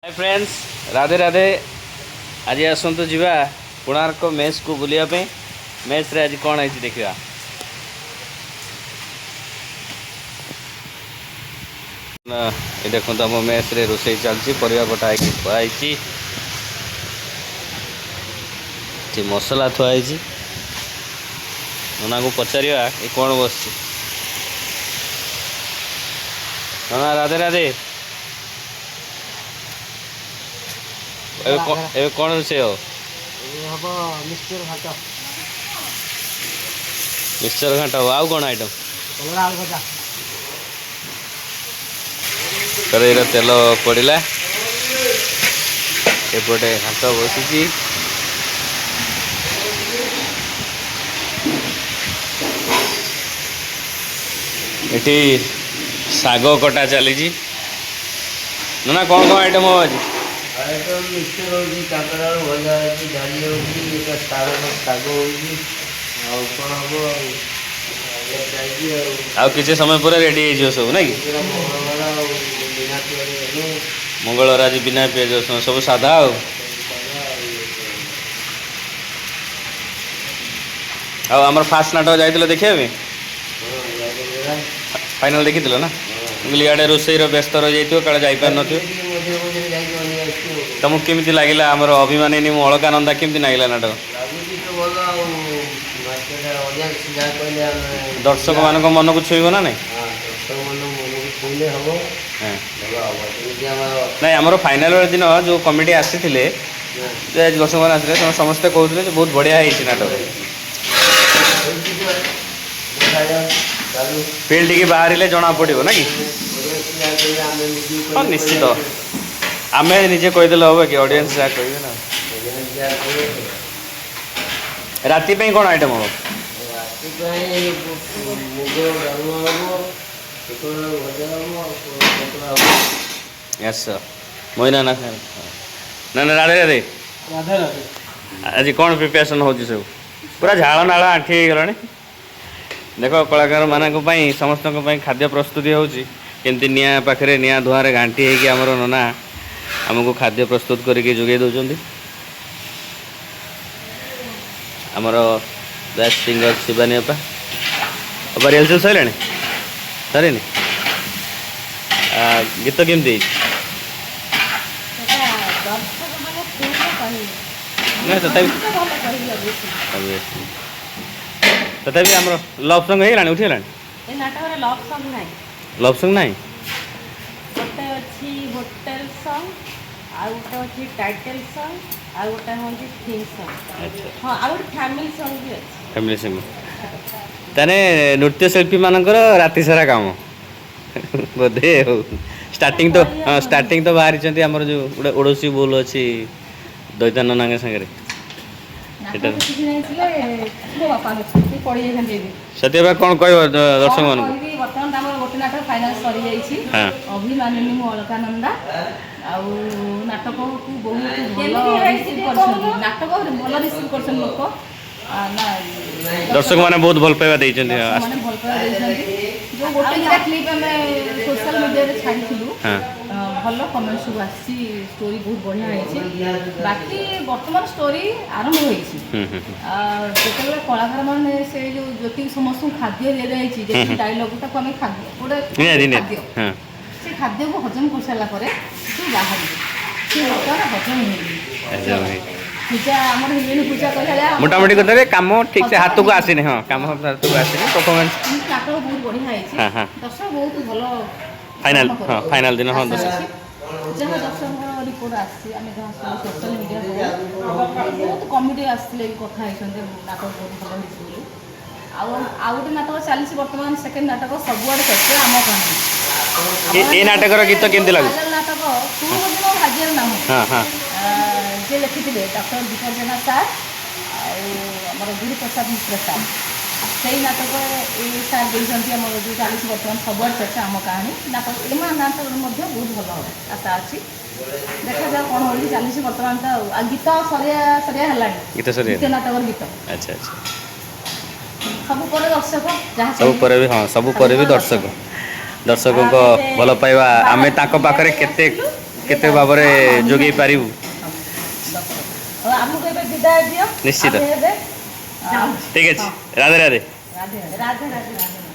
Hi friends, Radhe Radhe. आज आसतु जीवा Konark mess को बुलाया मेस रे आज कौन है देखा। ये देखो आम मेस रे रोसे चलती परिवा कटा खुआई मसला थुआई। नना को पचारिया ये कौन बस। नना राधे राधे। ए कौन रोसे हो? मिक्सचर घाट हो। आउ कौन आइटम? कड़े तेल पड़ा एपटे घाट बसी एटी साग कटा चली। ना कौन कौन आइटम हो आज? मिक्सचर होगी, काकड़ा भजा होगी, डाली होगी, साग होगी, आउ किसी समय पर रेडी हो सब ना कि मंगलवार आज बिना पियाज रसुण सब साधा। आमर फास्ट नाटक जाइए देखिए फाइनाल देखी ना इे रोसई व्यस्त रही काले जापार न तुमको केमी लगे आमर अभिमानी मु अलकानंदा केमती लगे नाटक? दर्शक मान मन को छुईब ना नहीं? नहीं आमर फाइनाल दिन जो कमिटी आसी दर्शक मैंने आसते समस्ते कहते बहुत बढ़िया है नाटक। फिल्ड की बाहर जना पड़ो ना कि हाँ निश्चित आम निजे कहीदेल हम कि ऑडियंस जहाँ कहे ना। राति कौन आइटम हम? यस मोइना ना ना ना राधे राधे आज कौन प्रिपेरेसन हो सब पूरा झाड़ नाड़ आंठी गला। देख कलाकार मानक समस्त खाद्य प्रस्तुति होमती निआ पाखे निआ धुआं घांटी होमर नना आमको खाद्य प्रस्तुत करके जोगे दौरान। आमर बेस्ट सिंगर शिवानी अपा अपा रिहर्सल सर सर गीत केमती तथापि आम लव सॉन्ग है उठीगला लव सॉन्ग ना होटेल सॉन्ग टाइटल सॉन्ग आ गोटे हूँ थीम सॉन्ग हाँ आ फैमिली सॉन्ग भी अच्छी फैमिली सॉन्ग ताने नृत्य शिल्पी मानकर राति सारा काम बोधे हो स्टार्टिंग तो बाहरी आमर जो गोटे ओडोसी बोल अच्छी दैतान नांगे सागर सत्य कौन कह दर्शक मान बर्तमान गोटे नाटक फाइनाल सरी जाइए अभिमानिनी मु अलकानंदा नाटक को बहुत भल रिसीव कर नाटक भल रिसीव कर लोक दर्शक मैंने बहुत भल पाइबा जो गोटे दिटा क्लिप आम सोशल मीडिया छाड़ी भल कमेंट सब आसी स्टोरी बहुत बढ़िया है। बाकी बर्तमान स्टोरी आरंभ होते कलाकार मैंने से जो जो समस्त खाद्य दि जाए डायलग आम खाद्य गोटे खाद्य से खाद्य को हजम कर सारापर बाहर से बर्तमान हजम हो पूजा आमर हिरोइन पूजा कर मोटामोटी कथा काम ठीक से हाथ को आसनी। हाँ काम हाथ को आसनी परफॉर्मेंस नाटक बहुत बढ़िया है। दर्शक बहुत भल फाइनाल हाँ फाइनाल दिन हाँ दर्शक जहाँ दर्शक रिपोर्ट आसी सोशल मीडिया बहुत कमेडी आसते कथा नाटक बहुत भल हो गोटे नाटक चली बर्तमान सेकेंड नाटक सबुआड़े चर्चा आम कहानी नाटक गीत केमती लगे नाटक पूर्व भाग्य ना जे लिखी डॉक्टर दीपक जेना सार आमर गुरु प्रसाद मिश्र सार से नाटक ये सार देखते आम जो चली बर्तमान सबुआड़े चर्चा आम कहानी नाटक नाटक बहुत भल आशा अच्छी देखा जाओ कौन हो चली बर्तमान तो गीत सरिया सरिया है नाटक गीत अच्छा अच्छा सब पर दर्शक सब पर भी हाँ सब पर भी दर्शक दर्शकों भल पाइबा आम पाखे केते केते भाବରେ जोगेई पारिबु ଆମକୁ ଏବେ ବିଦାୟ ଦିଅ निश्चित ଆମେ ଏବେ ठीक अछि राधे राधे ରାଧେ ରାଧେ ରାଧେ ରାଧେ